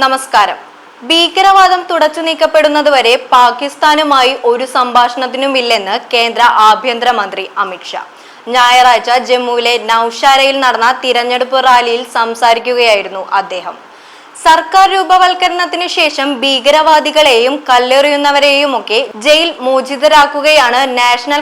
നമസ്കാരം. ഭീകരവാദം തുടച്ചു നീക്കപ്പെടുന്നതുവരെ പാകിസ്ഥാനുമായി ഒരു സംഭാഷണത്തിനുമില്ലെന്ന് കേന്ദ്ര ആഭ്യന്തരമന്ത്രി അമിത്ഷാ ഞായറാഴ്ച ജമ്മുവിലെ നൌഷാരയിൽ നടന്ന തിരഞ്ഞെടുപ്പ് റാലിയിൽ സംസാരിക്കുകയായിരുന്നു അദ്ദേഹം. സർക്കാർ രൂപവൽക്കരണത്തിന് ശേഷം ഭീകരവാദികളെയും കല്ലെറിയുന്നവരെയുമൊക്കെ ജയിൽ മോചിതരാക്കുകയാണ് നാഷണൽ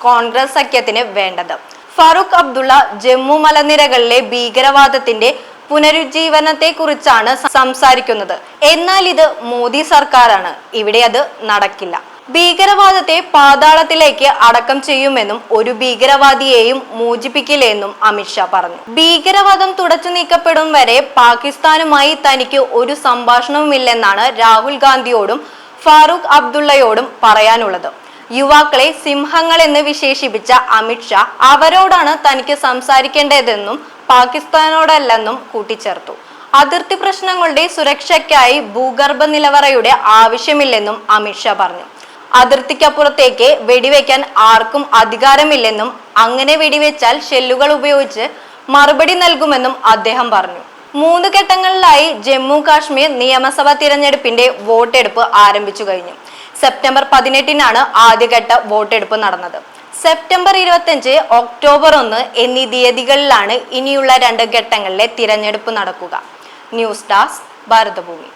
കോൺഗ്രസ് സഖ്യത്തിന് വേണ്ടത്. ഫാറൂഖ് അബ്ദുള്ള ജമ്മു മലനിരകളിലെ ഭീകരവാദത്തിന്റെ പുനരുജ്ജീവനത്തെ കുറിച്ചാണ് സംസാരിക്കുന്നത്. എന്നാൽ ഇത് മോദി സർക്കാരാണ്, ഇവിടെ അത് നടക്കില്ല. ഭീകരവാദത്തെ പാതാളത്തിലേക്ക് അടക്കം ചെയ്യുമെന്നും ഒരു ഭീകരവാദിയെയും മോചിപ്പിക്കില്ലെന്നും അമിത്ഷാ പറഞ്ഞു. ഭീകരവാദം തുടച്ചു നീക്കപ്പെടും വരെ പാകിസ്ഥാനുമായി തനിക്ക് ഒരു സംഭാഷണവുമില്ലെന്നാണ് രാഹുൽ ഗാന്ധിയോടും ഫാറൂഖ് അബ്ദുള്ളയോടും പറയാനുള്ളത്. യുവാക്കളെ സിംഹങ്ങളെന്ന് വിശേഷിപ്പിച്ച അമിത്ഷാ അവരോടാണ് തനിക്ക് സംസാരിക്കേണ്ടതെന്നും പാകിസ്ഥാനോടല്ലെന്നും കൂട്ടിച്ചേർത്തു. അതിർത്തി പ്രശ്നങ്ങളുടെ സുരക്ഷയ്ക്കായി ഭൂഗർഭ നിലവറയുടെ ആവശ്യമില്ലെന്നും അമിത്ഷാ പറഞ്ഞു. അതിർത്തിക്കപ്പുറത്തേക്ക് വെടിവെക്കാൻ ആർക്കും അധികാരമില്ലെന്നും അങ്ങനെ വെടിവെച്ചാൽ ഷെല്ലുകൾ ഉപയോഗിച്ച് മറുപടി നൽകുമെന്നും അദ്ദേഹം പറഞ്ഞു. 3 ഘട്ടങ്ങളിലായി ജമ്മു കാശ്മീർ നിയമസഭാ തിരഞ്ഞെടുപ്പിന്റെ വോട്ടെടുപ്പ് ആരംഭിച്ചു കഴിഞ്ഞു. സെപ്റ്റംബർ 18-നാണ് ആദ്യഘട്ട വോട്ടെടുപ്പ് നടന്നത്. സെപ്റ്റംബർ 25, ഒക്ടോബർ 1 എന്നീ തീയതികളിലാണ് ഇനിയുള്ള 2 ഘട്ടങ്ങളിലെ തിരഞ്ഞെടുപ്പ് നടക്കുക. News desk Bharathabhoomi.